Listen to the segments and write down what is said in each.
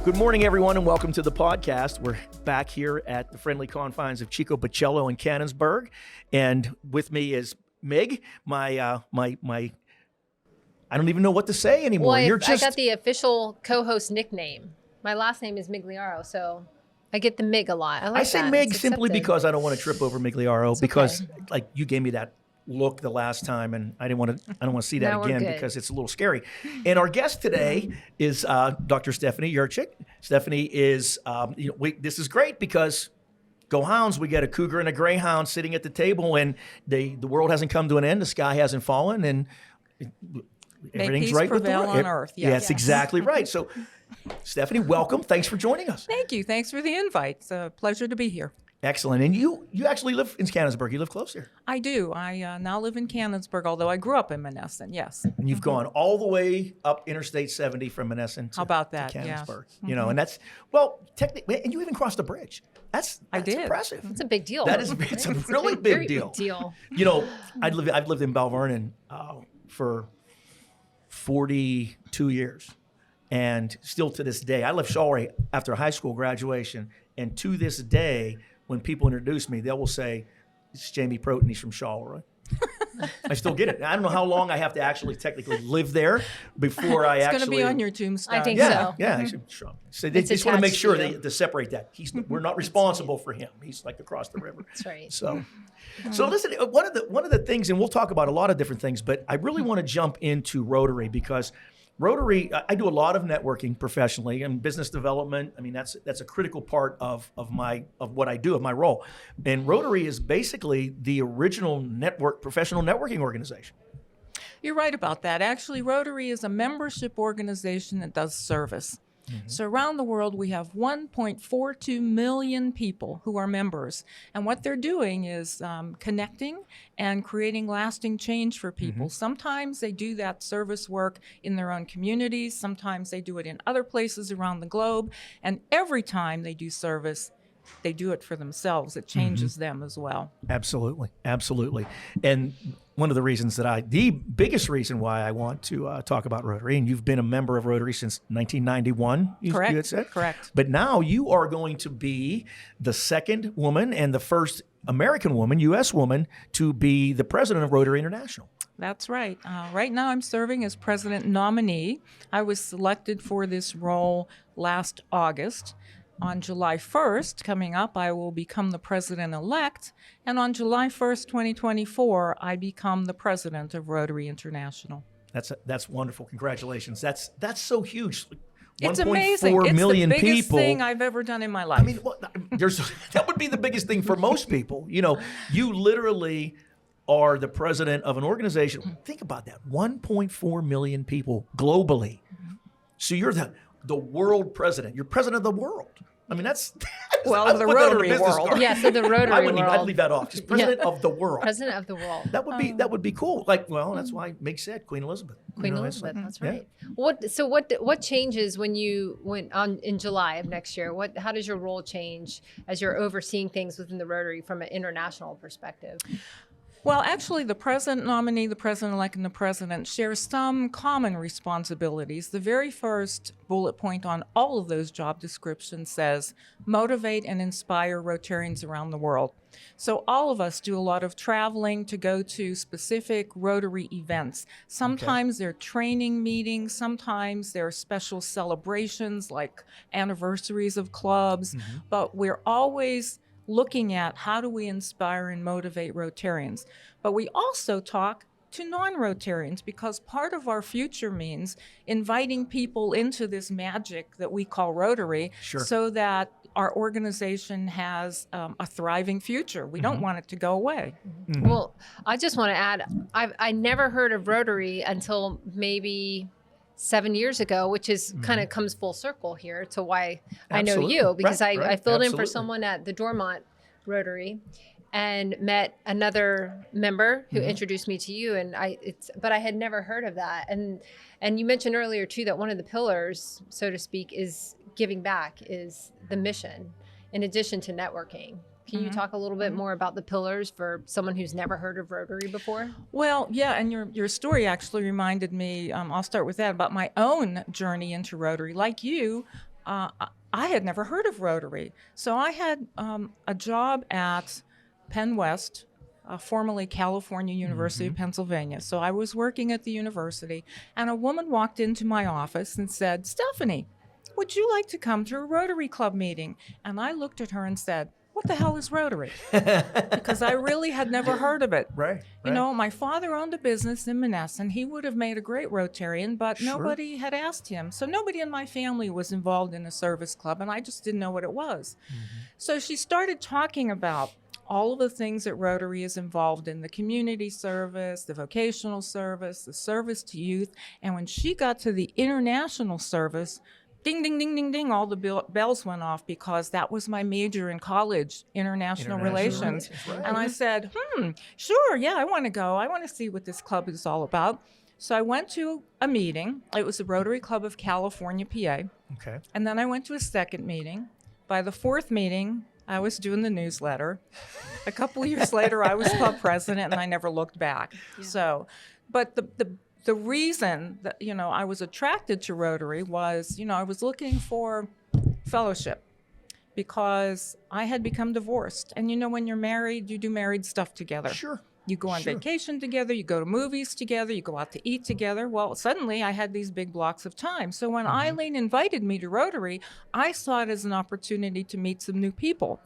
Good morning, everyone, and welcome to the podcast. We're back here at the friendly confines of Chico Bocello in Canonsburg, and with me is Mig, my I don't even know what to say anymore. Well, I got the official co-host nickname. My last name is Migliaro, so I get the Mig a lot. I say that. Mig simply because I don't want to trip over Migliaro, it's because okay. like you gave me that look the last time, and I don't want to see that again because it's a little scary. And our guest today is Dr. Stephanie Urchick. Stephanie is, this is great because go Hounds, we got a cougar and a greyhound sitting at the table, and the world hasn't come to an end, the sky hasn't fallen, and everything's right with the prevail on earth. Yeah, that's exactly right. So, Stephanie, welcome. Thanks for joining us. Thank you. Thanks for the invite. It's a pleasure to be here. Excellent. And you actually live in Canonsburg. You live close here. I do. I now live in Canonsburg, although I grew up in Monessen, yes. And you've gone all the way up Interstate 70 from Monessen to, How about that? to Canonsburg. Yeah. You know, and that's, well, technically, and you even crossed the bridge. That's impressive. It's a big deal. It's a really big deal. You know, I've lived in Belle Vernon for 42 years. And still to this day, I left Shawray after high school graduation. And to this day, when people introduce me, they will say, "It's Jamie Protin, he's from Shawray." I still get it. I don't know how long I have to actually technically live there before I it's actually. It's going to be on your tombstone. I think so. so. Yeah. So they just want to make sure to separate that. We're not responsible for him. He's like across the river. That's right. So listen, one of the things, and we'll talk about a lot of different things, but I really want to jump into Rotary because Rotary, I do a lot of networking professionally and business development. I mean, that's a critical part of what I do, of my role. And Rotary is basically the original professional networking organization. You're right about that. Actually, Rotary is a membership organization that does service. Mm-hmm. So around the world, we have 1.42 million people who are members. And what they're doing is connecting and creating lasting change for people. Mm-hmm. Sometimes they do that service work in their own communities. Sometimes they do it in other places around the globe. And every time they do service, they do it for themselves. It changes them as well. Absolutely. Absolutely. And one of the reasons the biggest reason why I want to talk about Rotary, and you've been a member of Rotary since 1991, Correct. You had said? Correct. But now you are going to be the second woman and the first American woman, U.S. woman, to be the president of Rotary International. That's right. Right now I'm serving as president nominee. I was selected for this role last August. On July 1st, coming up, I will become the president-elect, and on July 1st, 2024, I become the president of Rotary International. That's wonderful. Congratulations. That's so huge. It's amazing. It's the biggest thing I've ever done in my life. I mean, that would be the biggest thing for most people. You know, you literally are the president of an organization. Think about that. 1.4 million people globally. So you're the world president. You're president of the world. I mean, that's the Rotary world. Card. Yeah, so the Rotary world. I'd leave that off. Just president of the world. President of the world. That would be cool. Like, well, that's why Meg said Queen Elizabeth. Elizabeth, that's right. Yeah. What changes when you went on in July of next year? How does your role change as you're overseeing things within the Rotary from an international perspective? Well, actually, the president nominee, the president-elect, and the president share some common responsibilities. The very first bullet point on all of those job descriptions says, motivate and inspire Rotarians around the world. So all of us do a lot of traveling to go to specific Rotary events. Sometimes they're training meetings, sometimes they're special celebrations like anniversaries of clubs, but we're always looking at how do we inspire and motivate Rotarians. But we also talk to non-Rotarians because part of our future means inviting people into this magic that we call Rotary so that our organization has a thriving future. We don't want it to go away. Well, I just want to add, I never heard of Rotary until maybe 7 years ago, which is kind of comes full circle here to why I know you, because I filled in for someone at the Dormont Rotary and met another member who introduced me to you, but I had never heard of that. And you mentioned earlier too that one of the pillars, so to speak, is giving back, is the mission, in addition to networking. Can you talk a little bit more about the pillars for someone who's never heard of Rotary before? Well, yeah, and your story actually reminded me, I'll start with that, about my own journey into Rotary. Like you, I had never heard of Rotary. So I had a job at Penn West, formerly California University of Pennsylvania. So I was working at the university, and a woman walked into my office and said, "Stephanie, would you like to come to a Rotary Club meeting?" And I looked at her and said, "What the hell is Rotary?" Because I really had never heard of it. Right. You know, my father owned a business in Monessen. He would have made a great Rotarian, but nobody had asked him. So nobody in my family was involved in a service club, and I just didn't know what it was. So she started talking about all of the things that Rotary is involved in, the community service, the vocational service, the service to youth. And when she got to the international service, ding, ding, ding, ding, ding, all the bells went off, because that was my major in college, international relations. Right. And I said, sure, yeah, I want to go. I want to see what this club is all about. So I went to a meeting. It was the Rotary Club of California, PA. Okay. And then I went to a second meeting. By the fourth meeting, I was doing the newsletter. A couple of years later, I was club president, and I never looked back. Yeah. So, but the reason that, you know, I was attracted to Rotary was, you know, I was looking for fellowship, because I had become divorced. And, you know, when you're married, you do married stuff together. Sure. You go on vacation together, you go to movies together, you go out to eat together. Well, suddenly I had these big blocks of time. So when Eileen invited me to Rotary, I saw it as an opportunity to meet some new people.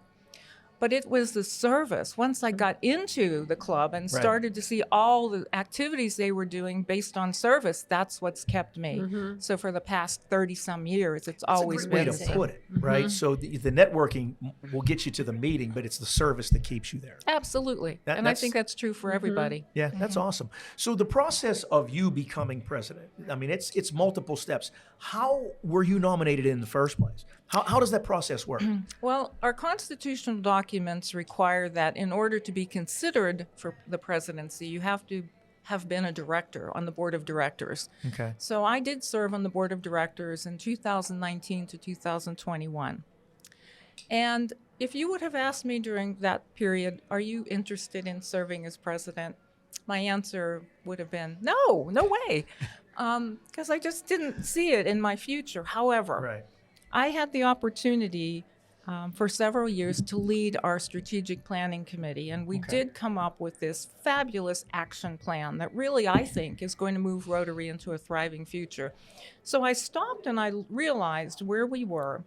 But it was the service. Once I got into the club and started to see all the activities they were doing based on service, that's what's kept me. So for the past 30-some years, it's always been a great way to put it, right? So the networking will get you to the meeting, but it's the service that keeps you there. Absolutely. And I think that's true for everybody. Yeah, that's awesome. So the process of you becoming president, I mean, it's multiple steps. How were you nominated in the first place? How does that process work? Well, our constitutional documents require that in order to be considered for the presidency, you have to have been a director on the board of directors. Okay. So I did serve on the board of directors in 2019 to 2021. And if you would have asked me during that period, are you interested in serving as president? My answer would have been, no way, because I just didn't see it in my future. However, I had the opportunity for several years to lead our strategic planning committee, and we did come up with this fabulous action plan that really, I think, is going to move Rotary into a thriving future. So I stopped and I realized where we were.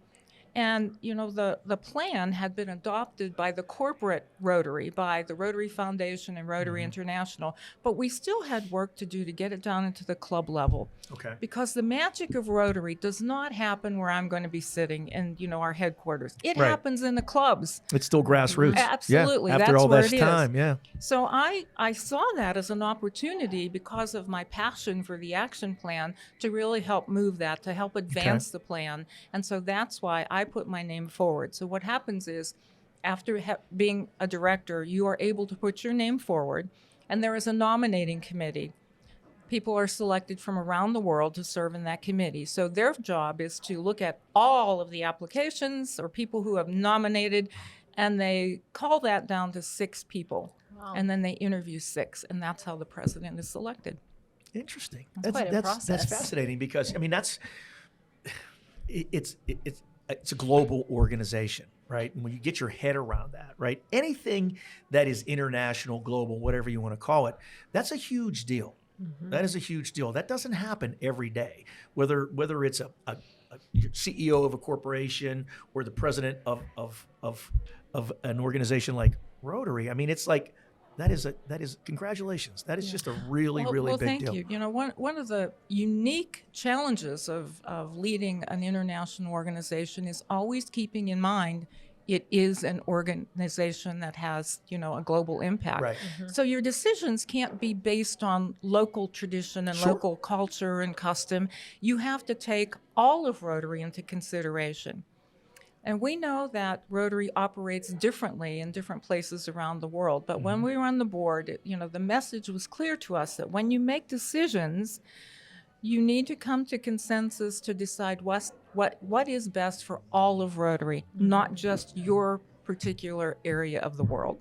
And, you know, the plan had been adopted by the corporate Rotary, by the Rotary Foundation and Rotary International, but we still had work to do to get it down into the club level. Okay. Because the magic of Rotary does not happen where I'm going to be sitting in, you know, our headquarters. It happens in the clubs. It's still grassroots. Absolutely. Yeah, after that's all where this it time, is. So I saw that as an opportunity, because of my passion for the action plan, to really help move that, to help advance the plan. And so that's why I put my name forward. So what happens is, after being a director, you are able to put your name forward, and there is a nominating committee. People are selected from around the world to serve in that committee. So their job is to look at all of the applications or people who have nominated, and they call that down to 6 people. Wow. And then they interview 6, and that's how the president is selected. Interesting. That's quite a process. That's fascinating, because I mean, it's a global organization, right? And when you get your head around that, right? Anything that is international, global, whatever you want to call it, that's a huge deal. That is a huge deal. That doesn't happen every day. Whether it's a CEO of a corporation or the president of an organization like Rotary, I mean, it's like that is congratulations. That is just a really big deal. Thank you. You know, one of the unique challenges of leading an international organization is always keeping in mind it is an organization that has, you know, a global impact. Right. So your decisions can't be based on local tradition and local culture and custom. You have to take all of Rotary into consideration. And we know that Rotary operates differently in different places around the world. But when we were on the board, you know, the message was clear to us that when you make decisions, you need to come to consensus to decide what is best for all of Rotary, not just your particular area of the world.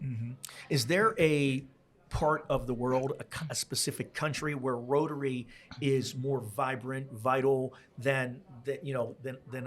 Is there a part of the world, a specific country where Rotary is more vibrant, vital than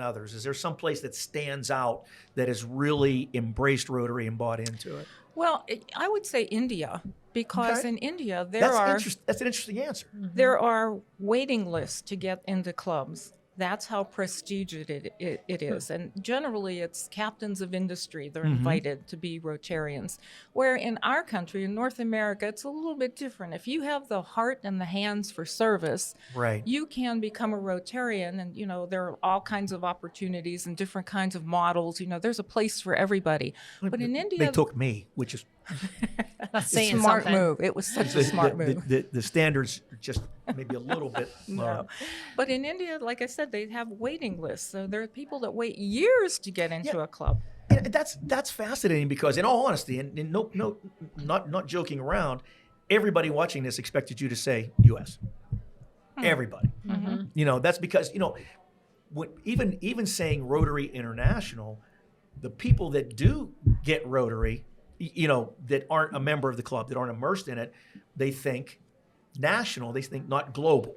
others? Is there some place that stands out that has really embraced Rotary and bought into it? Well, I would say India, because in India that's an interesting answer. There are waiting lists to get into clubs. That's how prestigious it is. And generally, it's captains of industry that are invited to be Rotarians. Where in our country, in North America, it's a little bit different. If you have the heart and the hands for service, you can become a Rotarian. And, there are all kinds of opportunities and different kinds of models. There's a place for everybody. But in India... They took me, which is... That's saying smart something. move. It was such a smart move. The standards just maybe a little bit lower. No. But in India, like I said, they have waiting lists. So there are people that wait years to get into a club. And that's fascinating because, in all honesty, and not joking around, everybody watching this expected you to say U.S. Everybody. That's because when, even saying Rotary International, the people that do get Rotary, that aren't a member of the club, that aren't immersed in it, they think national, they think not global,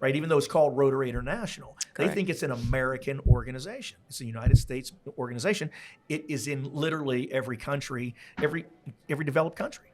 right? Even though it's called Rotary International. Correct. They think it's an American organization. It's a United States organization. It is in literally every country, every developed country.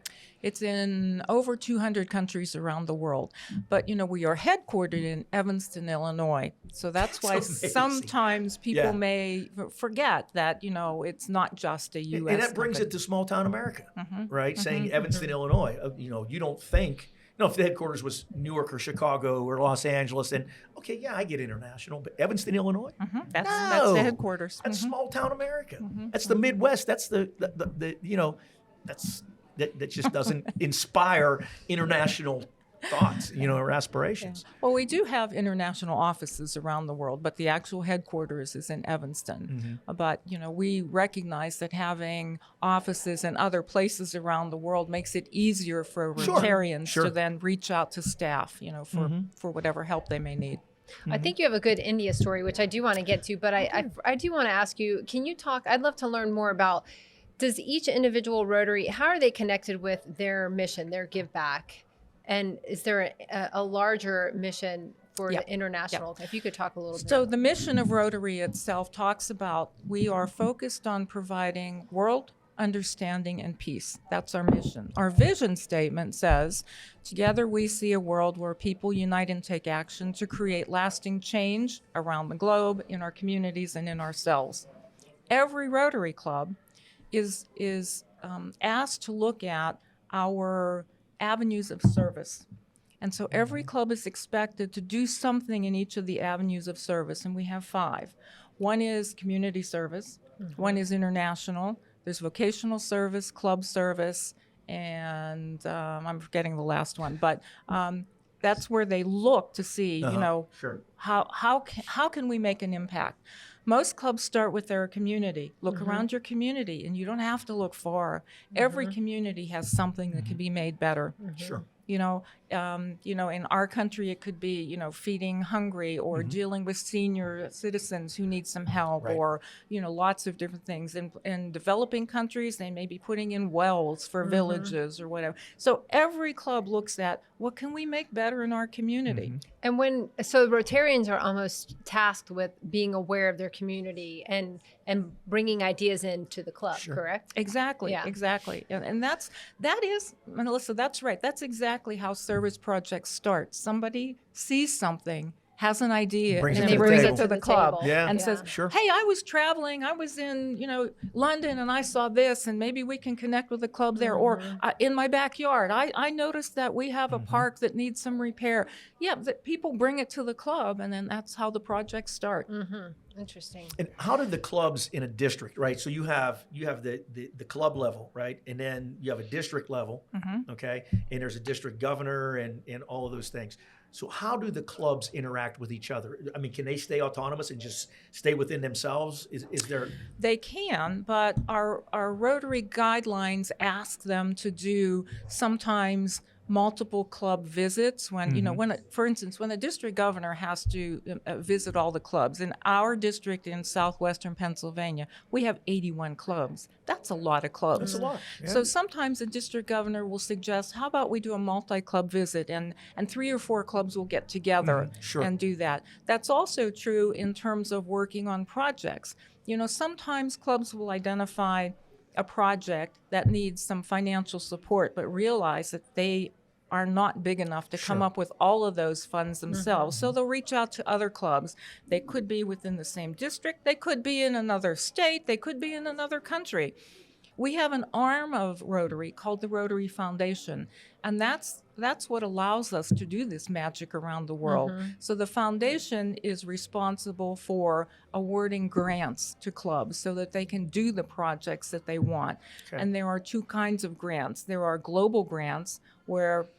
It's in over 200 countries around the world. But, we are headquartered in Evanston, Illinois. So that's why sometimes people may forget that, it's not just a U.S. And that brings it to small town America, right? Saying Evanston, Illinois, you don't think, if the headquarters was Newark or Chicago or Los Angeles, then, okay, yeah, I get international. But Evanston, Illinois? That's the headquarters. That's small town America. That's the Midwest. That's that just doesn't inspire international thoughts, or aspirations. Yeah. Well, we do have international offices around the world, but the actual headquarters is in Evanston. But, we recognize that having offices in other places around the world makes it easier for Rotarians to then reach out to staff, for whatever help they may need. I think you have a good India story, which I do want to get to, but I do want to ask you, can you talk, I'd love to learn more about, does each individual Rotary, how are they connected with their mission, their give back? And is there a larger mission for the international? If you could talk a little bit. So the mission of Rotary itself talks about, we are focused on providing world understanding and peace. That's our mission. Our vision statement says, together we see a world where people unite and take action to create lasting change around the globe, in our communities, and in ourselves. Every Rotary Club is asked to look at our avenues of service. And so every club is expected to do something in each of the avenues of service, and we have 5. One is community service, one is international, there's vocational service, club service, and I'm forgetting the last one, but that's where they look to see, how can we make an impact? Most clubs start with their community. Look around your community, and you don't have to look far. Every community has something that can be made better. Sure. In our country, it could be, feeding hungry or dealing with senior citizens who need some help, or, lots of different things. In developing countries, they may be putting in wells for villages or whatever. So every club looks at, what can we make better in our community? And so Rotarians are almost tasked with being aware of their community and bringing ideas into the club, correct? Exactly, exactly. And that is, Melissa, that's right. That's exactly how service projects start. Somebody sees something, has an idea, and they brings it to the club and says, hey, I was traveling, I was in, London, and I saw this, and maybe we can connect with the club there. Or in my backyard, I noticed that we have a park that needs some repair. Yeah, that people bring it to the club, and then that's how the projects start. Interesting. And how did the clubs in a district, right? So you have the club level, right? And then you have a district level, okay? And there's a district governor and all of those things. So how do the clubs interact with each other? I mean, can they stay autonomous and just stay within themselves? Is there? They can, but our Rotary guidelines ask them to do sometimes multiple club visits when, for instance, when the district governor has to visit all the clubs. In our district in southwestern Pennsylvania, we have 81 clubs. That's a lot of clubs. That's a lot. Yeah. So sometimes the district governor will suggest, how about we do a multi-club visit, and 3 or 4 clubs will get together and do that. That's also true in terms of working on projects. Sometimes clubs will identify a project that needs some financial support, but realize that they are not big enough to come up with all of those funds themselves. So they'll reach out to other clubs. They could be within the same district. They could be in another state. They could be in another country. We have an arm of Rotary called the Rotary Foundation, and that's what allows us to do this magic around the world. So the foundation is responsible for awarding grants to clubs so that they can do the projects that they want. And there are 2 kinds of grants. There are global grants where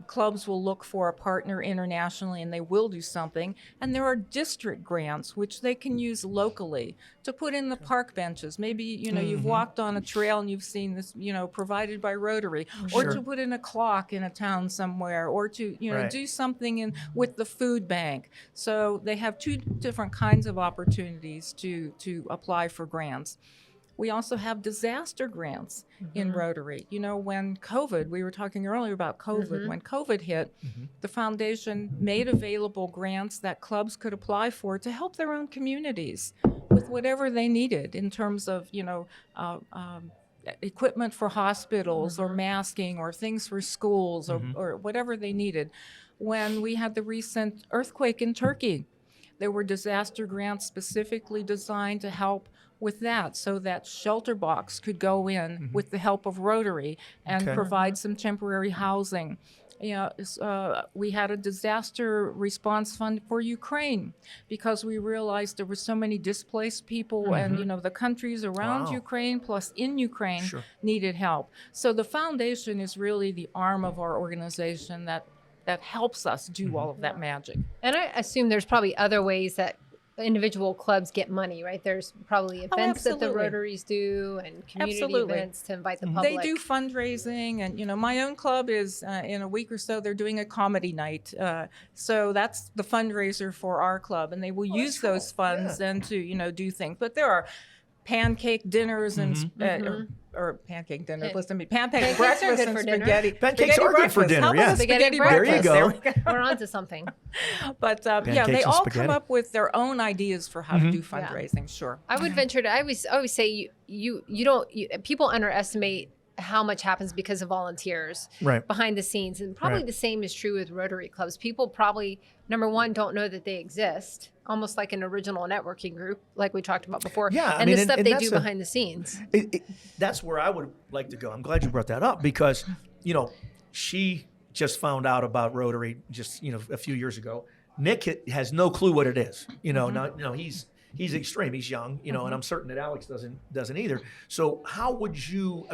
clubs will look for a partner internationally and they will do something. And there are district grants, which they can use locally to put in the park benches. Maybe, you've walked on a trail and you've seen this, provided by Rotary, or to put in a clock in a town somewhere, or to, do something with the food bank. So they have 2 different kinds of opportunities to apply for grants. We also have disaster grants in Rotary. When COVID, we were talking earlier about COVID, when COVID hit, the foundation made available grants that clubs could apply for to help their own communities with whatever they needed in terms of, equipment for hospitals or masking or things for schools or whatever they needed. When we had the recent earthquake in Turkey, there were disaster grants specifically designed to help with that, so that Shelter Box could go in with the help of Rotary and provide some temporary housing. We had a disaster response fund for Ukraine because we realized there were so many displaced people and, the countries around Ukraine plus in Ukraine needed help. So the foundation is really the arm of our organization that helps us do all of that magic. And I assume there's probably other ways that individual clubs get money, right? There's probably events that the Rotaries do and community events to invite the public. They do fundraising, and my own club is in a week or so they're doing a comedy night. So that's the fundraiser for our club, and they will use those funds then to do things. But there are pancake dinners and or pancake dinner. Listen to me, pancake breakfast and spaghetti. Pancakes are good for dinner. Yeah, spaghetti breakfast. There you go. We're on to something. But they all come up with their own ideas for how to do fundraising. Sure. I would venture to. I always say you don't. People underestimate how much happens because of volunteers behind the scenes, and probably the same is true with Rotary clubs. People probably, number one, don't know that they exist, almost like an original networking group, like we talked about before. And the stuff they do behind the sceans. That's where I would like to go. I'm glad you brought that up because, she just found out about Rotary just, a few years ago. Nick has no clue what it is. He's extreme. He's young, and I'm certain that Alex doesn't either. So how would you?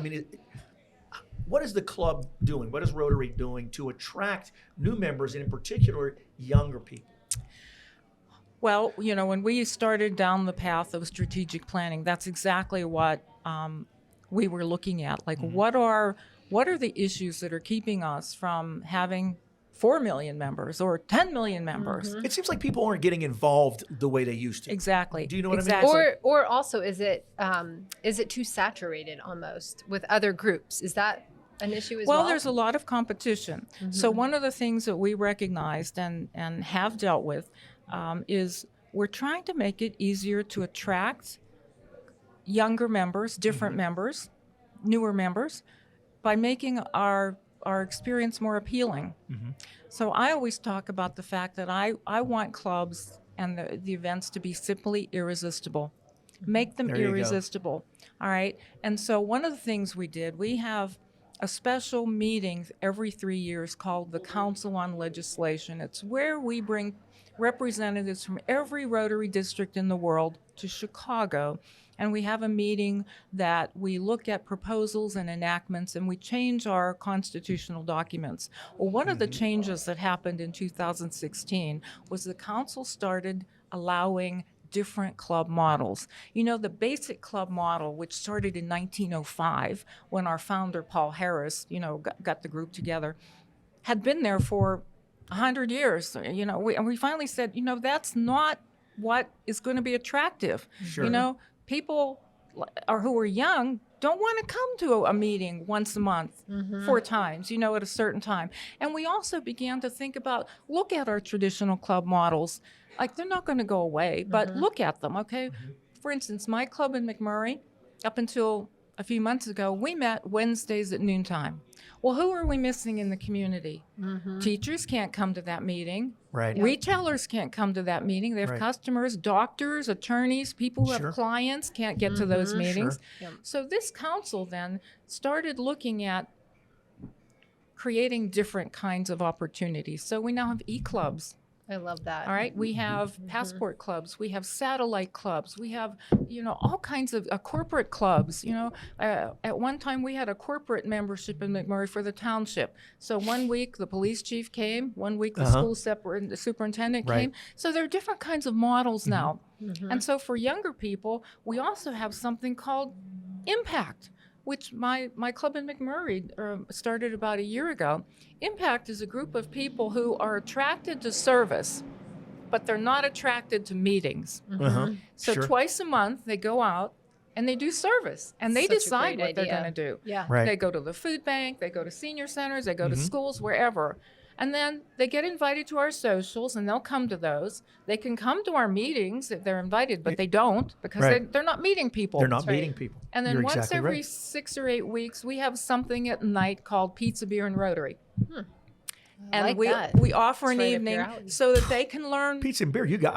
What is the club doing? What is Rotary doing to attract new members, and in particular, younger people? Well, when we started down the path of strategic planning, that's exactly what we were looking at. Like, what are the issues that are keeping us from having 4 million members or 10 million members? It seems like people aren't getting involved the way they used to. Exactly. Do you know what I mean? Or also, is it too saturated almost with other groups? Is that an issue as well? Well, there's a lot of competition. So one of the things that we recognized and have dealt with is we're trying to make it easier to attract younger members, different members, newer members, by making our experience more appealing. So I always talk about the fact that I want clubs and the events to be simply irresistible. Make them irresistible. All right. And so one of the things we did, we have a special meeting every 3 years called the Council on Legislation. It's where we bring representatives from every Rotary district in the world to Chicago, and we have a meeting that we look at proposals and enactments, and we change our constitutional documents. Well, one of the changes that happened in 2016 was the council started allowing different club models. You know, the basic club model, which started in 1905 when our founder, Paul Harris, got the group together, had been there for 100 years. And we finally said, that's not what is going to be attractive. Sure. People who are young don't want to come to a meeting once a month, 4 times, at a certain time. And we also began to think about, look at our traditional club models. Like, they're not going to go away, but look at them, okay? For instance, my club in McMurray, up until a few months ago, we met Wednesdays at noontime. Well, who are we missing in the community? Teachers can't come to that meeting. Right. Retailers can't come to that meeting. They have customers, doctors, attorneys, people who have clients can't get to those meetings. So this council then started looking at creating different kinds of opportunities. So we now have e-clubs. I love that. All right. We have passport clubs. We have satellite clubs. We have, all kinds of corporate clubs. At one time we had a corporate membership in McMurray for the township. So one week the police chief came, one week the school superintendent came. So there are different kinds of models now. And so for younger people, we also have something called Impact, which my club in McMurray started about a year ago. Impact is a group of people who are attracted to service, but they're not attracted to meetings. So twice a month they go out and they do service, and they decide what they're going to do. They go to the food bank, they go to senior centers, they go to schools, wherever. And then they get invited to our socials, and they'll come to those. They can come to our meetings if they're invited, but they don't, because they're not meeting people. They're not meeting people. And then once every 6 or 8 weeks, we have something at night called Pizza, Beer, and Rotary. And we offer an evening so that they can learn. Pizza and beer, you got.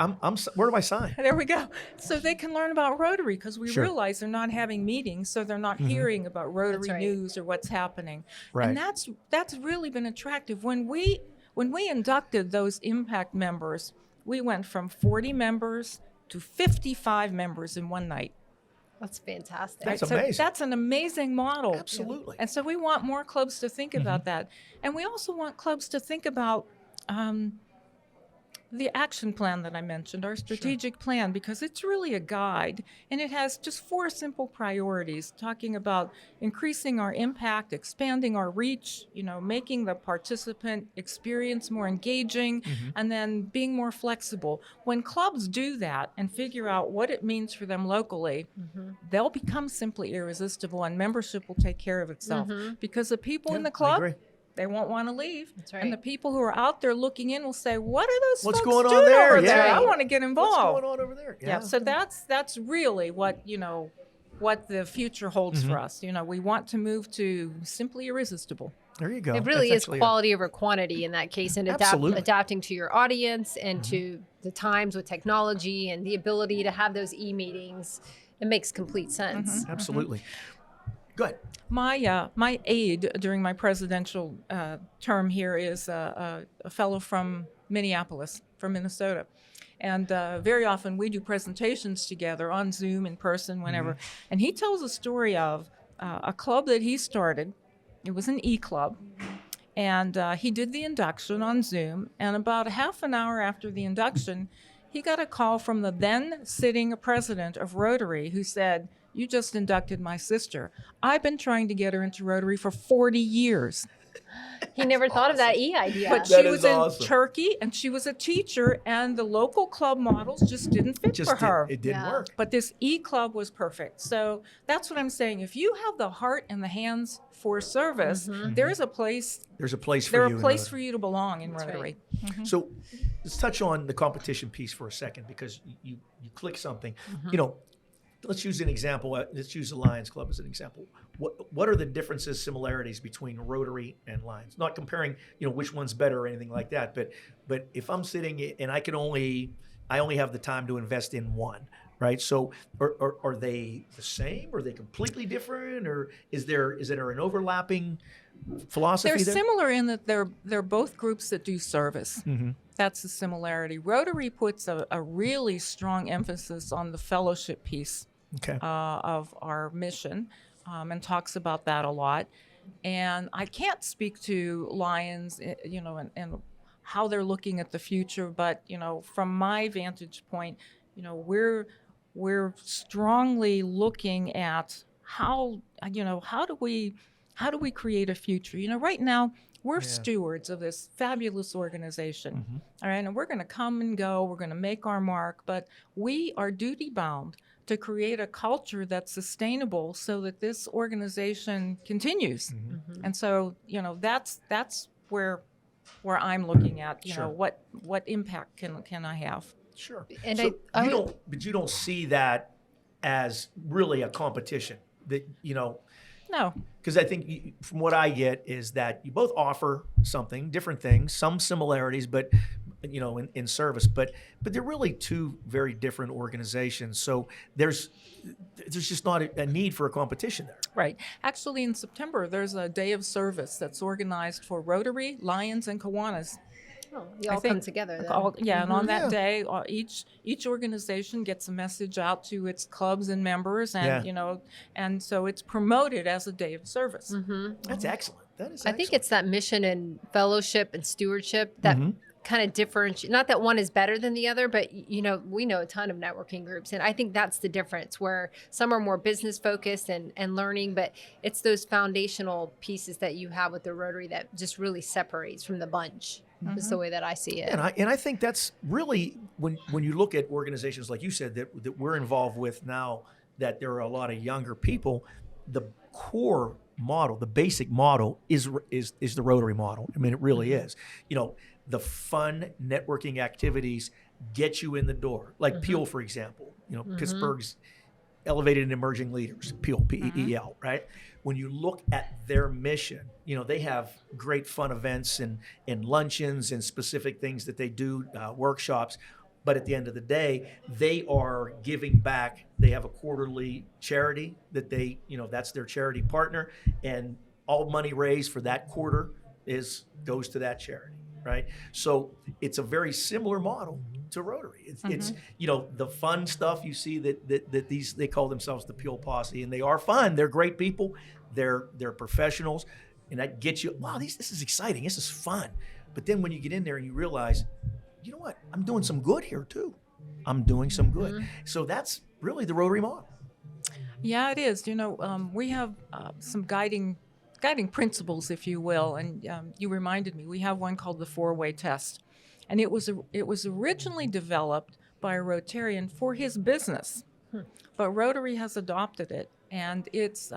Where do I sign? There we go. So they can learn about Rotary, because we realize they're not having meetings, so they're not hearing about Rotary news or what's happening. And that's really been attractive. When we inducted those Impact members, we went from 40 members to 55 members in one night. That's fantastic. That's amazing. So that's an amazing model. Absolutely. And so we want more clubs to think about that. And we also want clubs to think about the action plan that I mentioned, our strategic plan, because it's really a guide, and it has just 4 simple priorities, talking about increasing our impact, expanding our reach, making the participant experience more engaging, and then being more flexible. When clubs do that and figure out what it means for them locally, they'll become simply irresistible, and membership will take care of itself, because the people in the club, they won't want to leave. And the people who are out there looking in will say, what are those folks going doing on there? over there? I want to get involved. What's going on over there? Yeah. So that's really what the future holds for us. We want to move to simply irresistible. There you go. It really is quality over quantity in that case, and adapting to your audience and to the times with technology and the ability to have those e-meetings. It makes complete sense. Absolutely. Go ahead. My aide during my presidential term here is a fellow from Minneapolis, from Minnesota. And very often we do presentations together on Zoom, in person, whenever. And he tells a story of a club that he started. It was an e-club. And he did the induction on Zoom. And about half an hour after the induction, he got a call from the then sitting president of Rotary, who said, "You just inducted my sister. I've been trying to get her into Rotary for 40 years. He never thought of that idea. But she was in Turkey, and she was a teacher, and the local club models just didn't fit for her. It didn't work. But this e-club was perfect. So that's what I'm saying. If you have the heart and the hands for service, there's a place. There's a place for you. There's a place for you to belong in Rotary. So let's touch on the competition piece for a second, because you click something. Let's use an example. Let's use the Lions Club as an example. What are the differences, similarities between Rotary and Lions? Not comparing, which one's better or anything like that. But if I'm sitting and I only have the time to invest in one, right? So are they the same? Are they completely different? Or is there an overlapping philosophy They're there? Similar in that they're both groups that do service. That's the similarity. Rotary puts a really strong emphasis on the fellowship piece of our mission, and talks about that a lot. And I can't speak to Lions, and how they're looking at the future, but from my vantage point, we're strongly looking at how do we create a future? Right now we're stewards of this fabulous organization, all right, and we're going to come and go, we're going to make our mark, but we are duty bound to create a culture that's sustainable so that this organization continues. And so, that's where I'm looking at, what impact can I have? Sure. And so you don't see that as really a competition that, No. Because I think from what I get is that you both offer something, different things, some similarities, but in service, but they're really two very different organizations. So there's just not a need for a competition there. Right. Actually, in September, there's a day of service that's organized for Rotary, Lions, and Kiwanis. Oh, you all come together then. And on that day, each organization gets a message out to its clubs and members, and and so it's promoted as a day of service. That's excellent. That is. I think it's that mission and fellowship and stewardship that kind of differentiate. Not that one is better than the other, but we know a ton of networking groups, and I think that's the difference. Where some are more business focused and learning, but it's those foundational pieces that you have with the Rotary that just really separates from the bunch. Is the way that I see it. And I think that's really when you look at organizations like you said that we're involved with now, that there are a lot of younger people. The core model, the basic model is the Rotary model. I mean, it really is. The fun networking activities get you in the door. Like Peel, for example. Pittsburgh's Elevated and Emerging Leaders, Peel, PEEL, right? When you look at their mission, they have great fun events and luncheons and specific things that they do, workshops. But at the end of the day, they are giving back. They have a quarterly charity that that's their charity partner. And all money raised for that quarter goes to that charity, right? So it's a very similar model to Rotary. It's the fun stuff you see that they call themselves the Peel Posse, and they are fun. They're great people. They're professionals, and that gets you. Wow, this is exciting. This is fun. But then when you get in there and you realize, you know what? I'm doing some good here too. I'm doing some good. So that's really the Rotary model. Yeah, it is. We have some guiding principles, if you will, and you reminded me. We have one called the 4-way test. And it was originally developed by a Rotarian for his business, but Rotary has adopted it. And it's,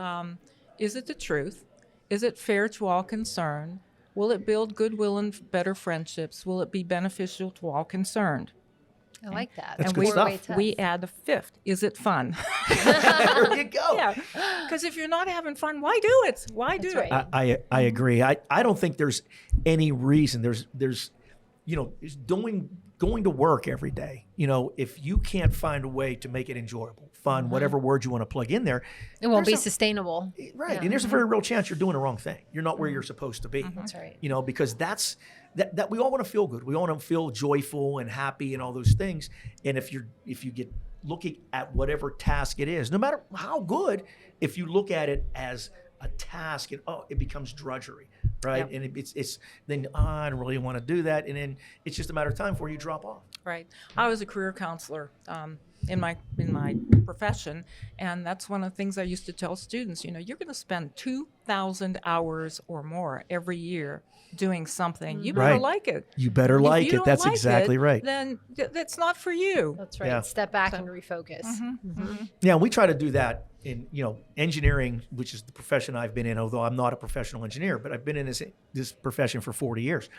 is it the truth? Is it fair to all concerned? Will it build goodwill and better friendships? Will it be beneficial to all concerned? I like that. That's good stuff. We add a 5th. Is it fun? There you go. Yeah, because if you're not having fun, why do it? Why do it? I agree. I don't think there's any reason. There's going to work every day. If you can't find a way to make it enjoyable, fun, whatever word you want to plug in there, it won't be sustainable. Right. Yeah. And there's a very real chance you're doing the wrong thing. You're not where you're supposed to be. That's right. Because that we all want to feel good. We all want to feel joyful and happy and all those things. And if you get looking at whatever task it is, no matter how good, if you look at it as a task, and it becomes drudgery, right? Yep. And it's then I don't really want to do that, and then it's just a matter of time before you drop off. Right. I was a career counselor in my profession, and that's one of the things I used to tell students. You're going to spend 2,000 hours or more every year doing something. You better like it. You better like it. That's exactly right. Then that's not for you. That's right. Yeah. Step back and refocus. Yeah, we try to do that in engineering, which is the profession I've been in. Although I'm not a professional engineer, but I've been in this profession for 40 years,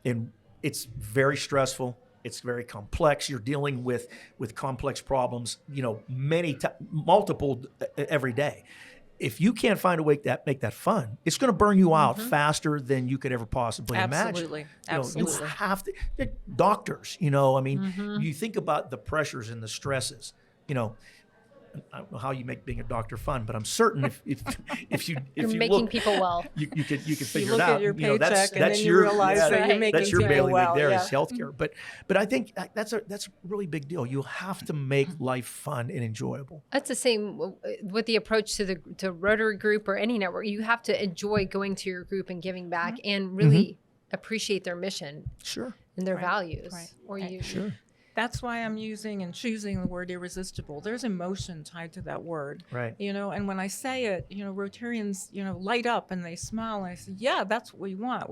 and it's very stressful. It's very complex. You're dealing with complex problems, multiple every day. If you can't find a way to make that fun, it's going to burn you out faster than you could ever possibly imagine. Absolutely. You have to. Doctors, you think about the pressures and the stresses. I don't know how you make being a doctor fun, but I'm certain if you making people well, you could figure it out. At your paycheck and then you realize that you're making that's your people well. There is healthcare, but I think that's a really big deal. You have to make life fun and enjoyable. That's the same with the approach to Rotary group or any network. You have to enjoy going to your group and giving back and really appreciate their mission, sure, and their values, right. or you. Sure. That's why I'm using and choosing the word irresistible. There's emotion tied to that word. Right. And when I say it, Rotarians, light up and they smile and I say, yeah, that's what we want.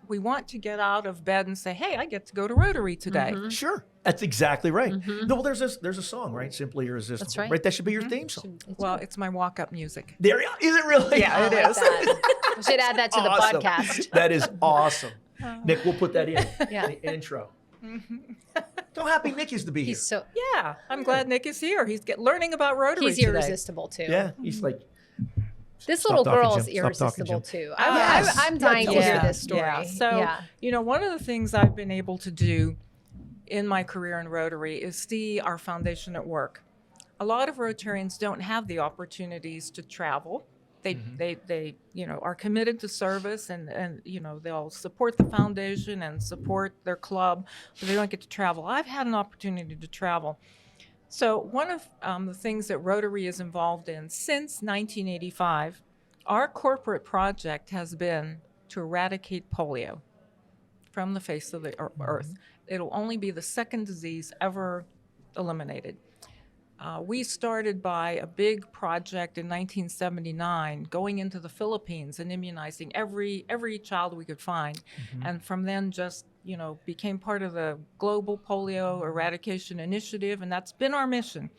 We want to get out of bed and say, hey, I get to go to Rotary today. Sure. That's exactly right. No, well, there's a song, right? Simply Irresistible. That's right. That should be your theme song. Well, it's my walk-up music. There, is it really? Yeah, it is. We should add that to the Awesome. podcast. That is awesome. Nick, we'll put that in Yeah. the intro. So happy Nick is to be here. He's so Yeah, I'm glad Nick is here. He's learning about Rotary he's today. irresistible too. Yeah, he's like, This Stop little talking, girl Jim. is Stop talking, irresistible Jim. too. Yes. I'm dying to hear this story. Yeah. So, one of the things I've been able to do in my career in Rotary is see our foundation at work. A lot of Rotarians don't have the opportunities to travel. They are committed to service and they'll support the foundation and support their club, but they don't get to travel. I've had an opportunity to travel. So one of the things that Rotary is involved in since 1985, our corporate project has been to eradicate polio from the face of the earth. It'll only be the second disease ever eliminated. We started by a big project in 1979, going into the Philippines and immunizing every child we could find. And from then just, became part of the Global Polio Eradication Initiative, and that's been our mission.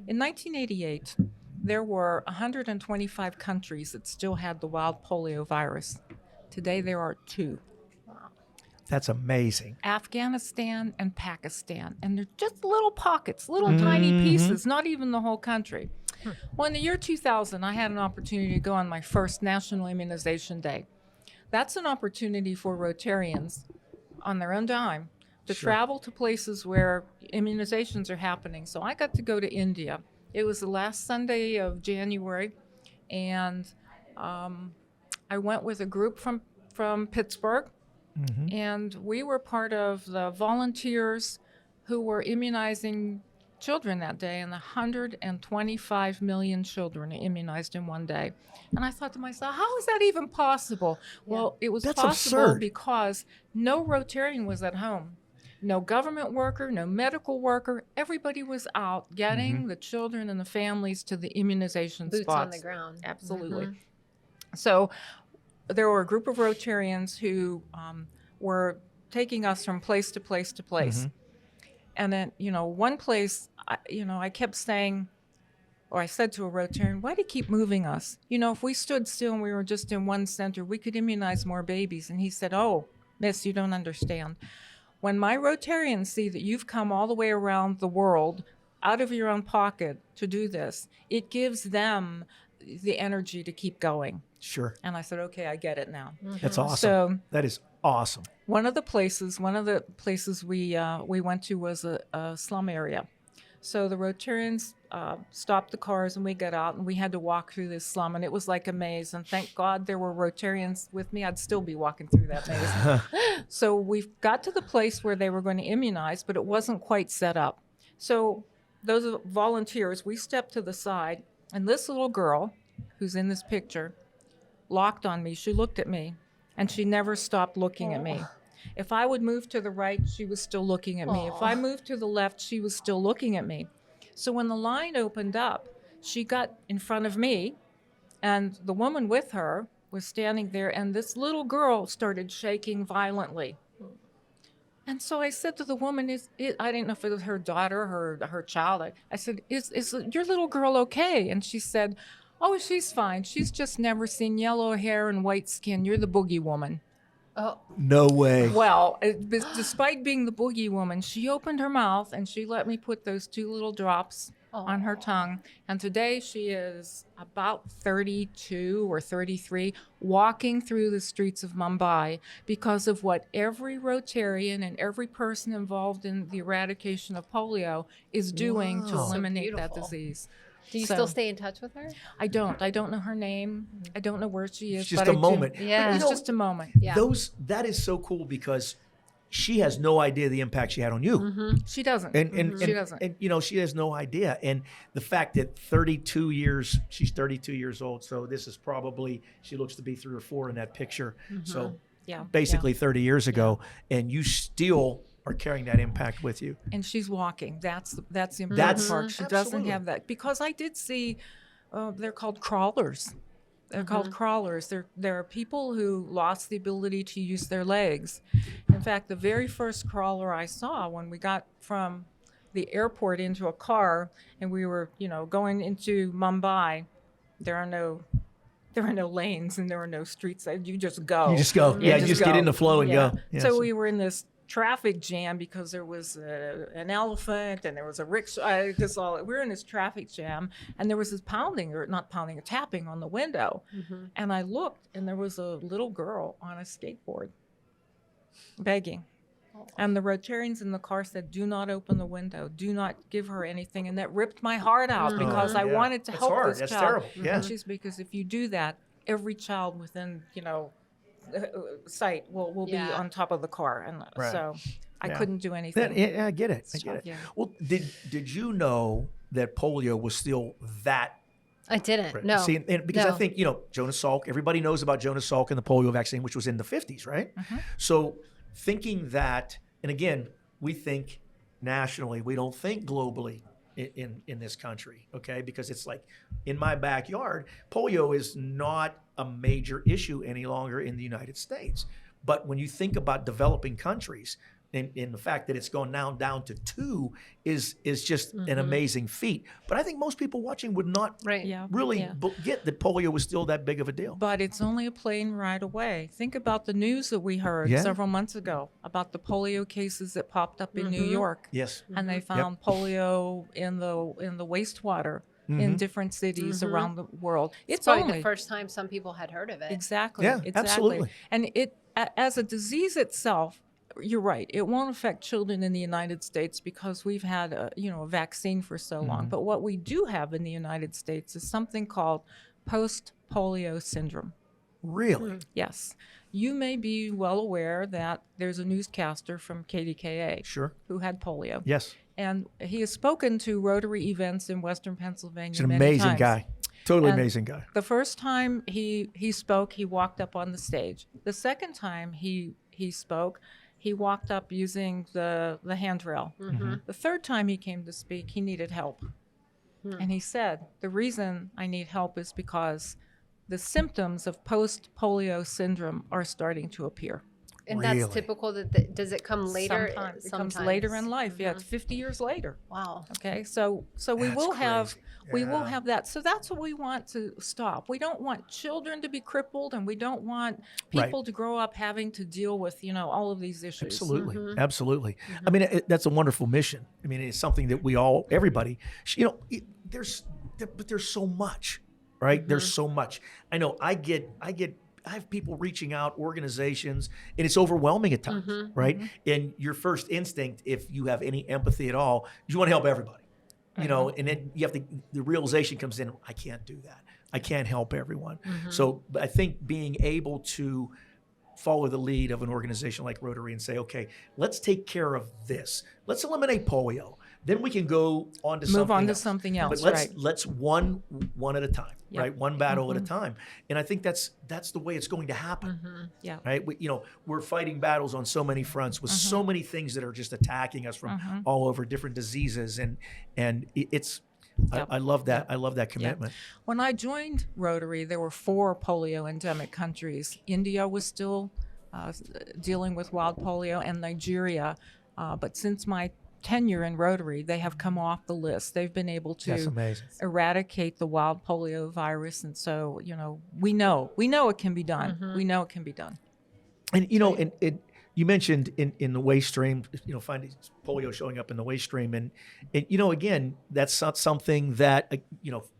In 1988, there were 125 countries that still had the wild polio virus. Today there are 2. that's amazing. Afghanistan and Pakistan, and they're just little pockets, little tiny pieces, not even the whole country. Well, in the year 2000, I had an opportunity to go on my first National Immunization Day. That's an opportunity for Rotarians on their own dime to travel to places where immunizations are happening. So I got to go to India. It was the last Sunday of January, and I went with a group from Pittsburgh. And we were part of the volunteers who were immunizing children that day, and 125 million children immunized in one day. And I thought to myself, how is that even possible? Well, it was That's possible absurd. because no Rotarian was at home. No government worker, no medical worker. Everybody was out getting the children and the families to the immunization Boots spots. on the ground. Absolutely. So there were a group of Rotarians who were taking us from place to place to place. And then, one place, I kept saying, or I said to a Rotarian, why do you keep moving us? If we stood still and we were just in one center, we could immunize more babies. And he said, oh, miss, you don't understand. When my Rotarians see that you've come all the way around the world out of your own pocket to do this, it gives them the energy to keep going. Sure. And I said, okay, I get it now. That's awesome. So that is awesome. one of the places we went to was a slum area. So the Rotarians stopped the cars and we got out and we had to walk through this slum, and it was like a maze. And thank God there were Rotarians with me. I'd still be walking through that maze. So we got to the place where they were going to immunize, but it wasn't quite set up. So those volunteers, we stepped to the side, and this little girl, who's in this picture, locked on me. She looked at me, and she never stopped looking at me. If I would move to the right, she was still looking at me. If I moved to the left, she was still looking at me. So when the line opened up, she got in front of me, and the woman with her was standing there, and this little girl started shaking violently. And so I said to the woman, I didn't know if it was her daughter or her child. I said, is your little girl okay? And she said, oh, she's fine. She's just never seen yellow hair and white skin. You're the boogie woman. Oh, No way. Well, despite being the boogie woman, she opened her mouth and she let me put those 2 little drops on her tongue. And today she is about 32 or 33, walking through the streets of Mumbai because of what every Rotarian and every person involved in the eradication of polio is doing to eliminate that disease. do you still stay in touch with her? I don't know her name. I don't know where she is. It's just but a moment. Yeah. It's just a moment. Yeah. That is so cool because she has no idea the impact she had on you. She doesn't. She doesn't. And she has no idea. And the fact that she's 32 years old. So this is probably, she looks to be 3 or 4 in that picture. So Yeah. basically 30 years ago, and you still are carrying that impact with you. And she's walking. That's the important part. She doesn't absolutely. have that, because I did see they're called crawlers. They're called crawlers. There are people who lost the ability to use their legs. In fact, the very first crawler I saw when we got from the airport into a car and we were, going into Mumbai, there are no lanes and there are no streets. You just go. You just go. Yeah, you just get in the flow and go. Yeah, so we were in this traffic jam because there was an elephant and there was a rickshaw. We were in this traffic jam and there was this tapping on the window. And I looked and there was a little girl on a skateboard begging. And the Rotarians in the car said, "Do not open the window. Do not give her anything." And that ripped my heart out because I wanted to help this That's child. terrible. Yeah. And she's, because if you do that, every child within, sight will be on top of the car. And so I couldn't do anything. Yeah, I get it. Yeah. Well, did you know that polio was still that? I didn't. No. See, because I think, Jonas Salk, everybody knows about Jonas Salk and the polio vaccine, which was in the 50s, right? So thinking that, and again, we think nationally, we don't think globally in this country, okay? Because it's like, in my backyard, polio is not a major issue any longer in the United States. But when you think about developing countries, and the fact that it's gone now down to 2 is just an amazing feat. But I think most people watching would not really get that polio was still that big of a deal. But it's only a plane ride away. Think about the news that we heard several months ago about the polio cases that popped up in New York. Yes. And they found polio in the wastewater in different cities around the world. It's probably the first time some people had heard of it. Exactly. Yeah, absolutely. And it, as a disease itself, you're right. It won't affect children in the United States because we've had a vaccine for so long. But what we do have in the United States is something called post-polio syndrome. Really? Yes. You may be well aware that there's a newscaster from KDKA who had polio. Yes. And he has spoken to Rotary events in Western Pennsylvania. He's an amazing guy. Totally amazing guy. The first time he spoke, he walked up on the stage. The second time he spoke, he walked up using the handrail. The third time he came to speak, he needed help. And he said, "The reason I need help is because the symptoms of post-polio syndrome are starting to appear." And that's typical. Does it come later? Sometimes. It comes later in life. Yeah, it's 50 years later. Wow. Okay, so we will have that. So that's what we want to stop. We don't want children to be crippled, and we don't want people to grow up having to deal with all of these issues. Absolutely, absolutely. I mean, that's a wonderful mission. I mean, it's something that everybody, but there's so much, right? There's so much. I know. I have people reaching out, organizations, and it's overwhelming at times, right? And your first instinct, if you have any empathy at all, is you want to help everybody, and then the realization comes in, I can't do that. I can't help everyone. So I think being able to follow the lead of an organization like Rotary and say, okay, let's take care of this. Let's eliminate polio. Then we can go on to something else. But let's one at a time, right? One battle at a time. And I think that's the way it's going to happen. Right? We're fighting battles on so many fronts with so many things that are just attacking us from all over, different diseases, and it's. I love that. I love that commitment. When I joined Rotary, there were 4 polio endemic countries. India was still dealing with wild polio, and Nigeria. But since my tenure in Rotary, they have come off the list. They've been able to eradicate the wild polio virus, and so we know it can be done. We know it can be done. And you mentioned in the waste stream, finding polio showing up in the waste stream, and again, that's not something that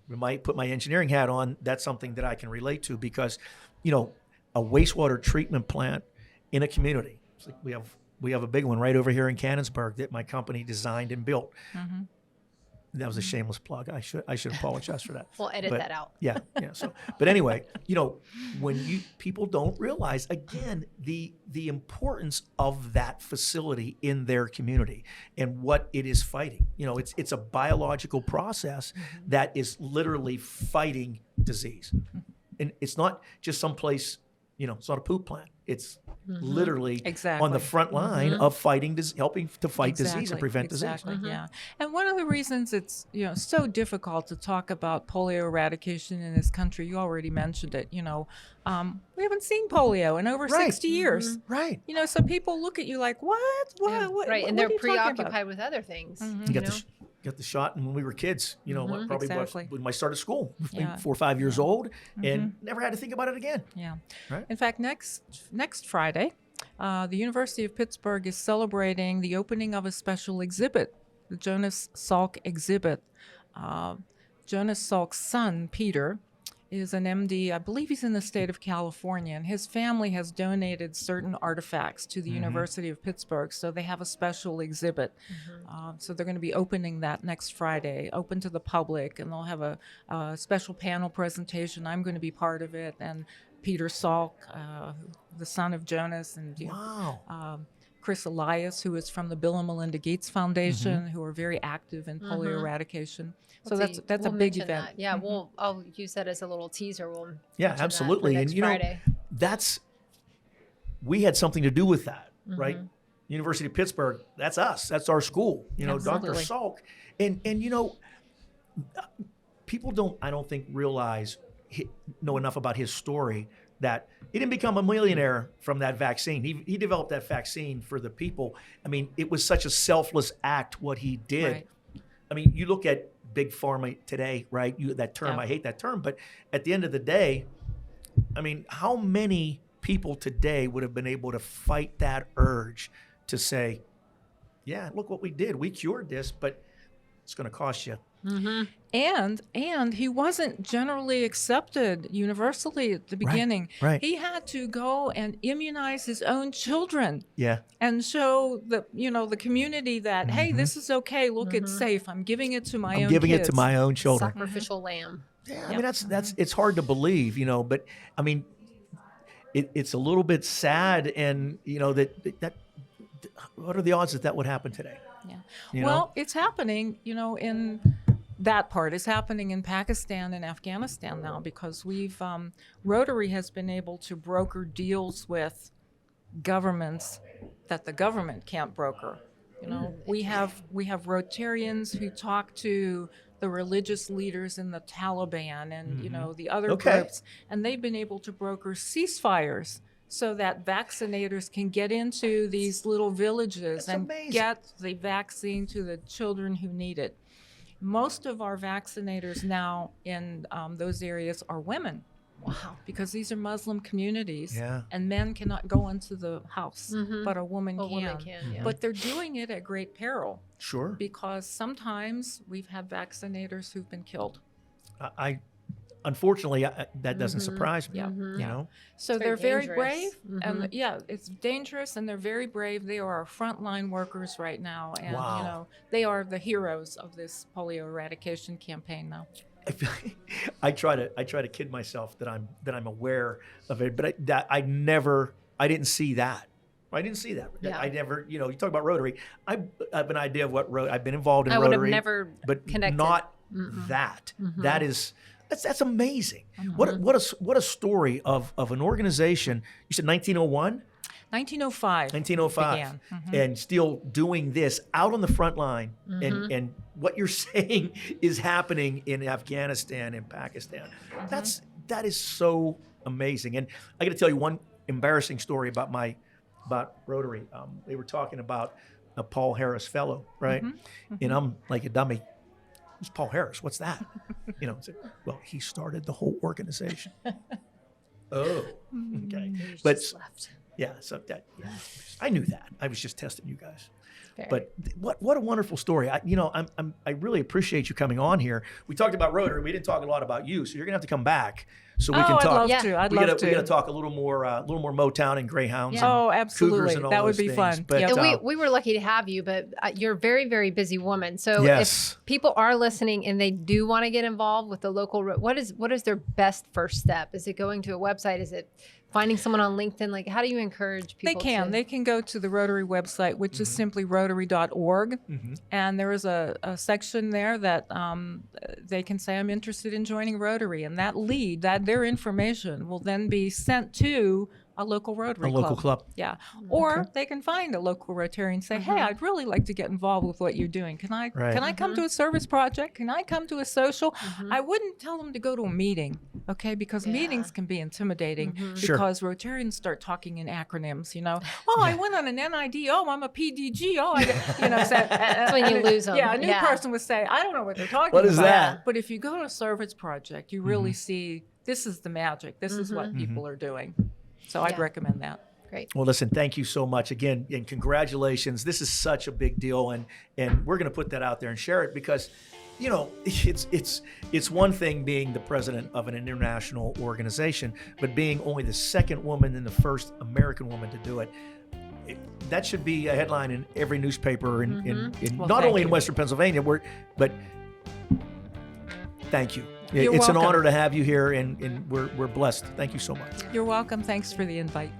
might put my engineering hat on. That's something that I can relate to because, a wastewater treatment plant in a community. It's like we have a big one right over here in Canonsburg that my company designed and built. That was a shameless plug. I should apologize for that. We'll edit that out. Yeah. So, but anyway, when people don't realize again the importance of that facility in their community and what it is fighting. It's a biological process that is literally fighting disease, and it's not just someplace it's not a poop plant. It's literally Exactly. on the front line of fighting, helping to fight disease and prevent disease. Yeah. And one of the reasons it's, so difficult to talk about polio eradication in this country, you already mentioned it, we haven't seen polio in over 60 years. Right. So people look at you like, what? Right. What And are they're you talking about? preoccupied with other things. You got the shot when we were kids, probably Exactly. when I started school, Yeah. 4 or 5 years old, and never had to think about it again. Yeah. Right. In fact, next Friday, the University of Pittsburgh is celebrating the opening of a special exhibit, the Jonas Salk exhibit. Jonas Salk's son, Peter, is an MD. I believe he's in the state of California, and his family has donated certain artifacts to the University of Pittsburgh, so they have a special exhibit. So they're going to be opening that next Friday, open to the public, and they'll have a special panel presentation. I'm going to be part of it, and Peter Salk, the son of Jonas, and Chris Elias, who is from the Bill and Melinda Gates Foundation, who are very active in polio eradication. So that's a big event. That. Yeah, I'll use that as a little teaser. We'll absolutely. Next Friday. We had something to do with that, right? University of Pittsburgh, that's us. That's our school. Dr. Salk, and people I don't think know enough about his story, that he didn't become a millionaire from that vaccine. He developed that vaccine for the people. I mean, it was such a selfless act what he did. Right. I mean, you look at big pharma today, right? That term, I hate that term, but at the end of the day, I mean, how many people today would have been able to fight that urge to say, yeah, look what we did. We cured this, but it's going to cost you. And he wasn't generally accepted universally at the beginning. Right. He had to go and immunize his own children. Yeah. And show the community that, hey, this is okay. Look, it's safe. I'm giving it to my own kids. I'm giving it to my own children. Sacrificial lamb. Yeah, I mean, that's it's hard to believe, but I mean, it's a little bit sad, and that what are the odds that would happen today? Yeah. Well, it's happening, in that part. It's happening in Pakistan and Afghanistan now, because Rotary has been able to broker deals with governments that the government can't broker. We have Rotarians who talk to the religious leaders in the Taliban and the other groups, and they've been able to broker ceasefires so that vaccinators can get into these little villages get the vaccine to the children who need it. Most of our vaccinators now in those areas are women. Wow. Because these are Muslim communities, and men cannot go into the house, but a woman can. But they're doing it at great peril. Sure. Because sometimes we've had vaccinators who've been killed. Unfortunately, that doesn't surprise me. So they're very brave, and it's dangerous, and they're very brave. They are our frontline workers right now, and they are the heroes of this polio eradication campaign now. I try to kid myself that I'm aware of it, but I didn't see that. I didn't see that. Yeah. I never, you talk about Rotary. I have an idea of what I've been involved in Rotary. I would Rotary, have never but connected. not that. That is. That's amazing. What a story of an organization. You said 1901? 1905. 1905. And still doing this out on the front line. And what you're saying is happening in Afghanistan and Pakistan. That is so amazing. And I got to tell you one embarrassing story about Rotary. They were talking about a Paul Harris fellow, right? And I'm like a dummy. Who's Paul Harris? What's that? Well, he started the whole organization. Oh, okay. But left. Yeah, so I knew that. I was just testing you guys. But what a wonderful story. I really appreciate you coming on here. We talked about Rotary. We didn't talk a lot about you, so you're gonna have to come back so we can talk. I'd love to. I'd love to. We gotta talk a little more Motown and Greyhounds. Yeah. And absolutely. Cougars and all that would those be things. fun. But, And we were lucky to have you, but you're a very, very busy woman. So yes. if people are listening and they do want to get involved with the local, what is their best first step? Is it going to a website? Is it finding someone on LinkedIn? Like, how do you encourage people? They can go to the Rotary website, which is simply www.rotary.org, and there is a section there that they can say, I'm interested in joining Rotary, and that lead, their information will then be sent to a local Rotary club. A local club. Yeah. Or they can find a local Rotarian and say, hey, I'd really like to get involved with what you're doing. Can I come to a service project? Can I come to a social? I wouldn't tell them to go to a meeting, okay? Because meetings can be intimidating because Rotarians start talking in acronyms, I went on an NID. Oh, I'm a PDG. Oh, that's when you lose them. Yeah, a new person would say, I don't know what they're talking about. What is that? But if you go to a service project, you really see this is the magic. This is what people are doing. So I'd recommend that. Great. Well, listen, thank you so much again, and congratulations. This is such a big deal, and we're going to put that out there and share it because, it's one thing being the president of an international organization, but being only the second woman and the first American woman to do it. That should be a headline in every newspaper, not only in Western Pennsylvania, but thank you. You're it's welcome. an honor to have you here, and we're blessed. Thank you so much. You're welcome. Thanks for the invite.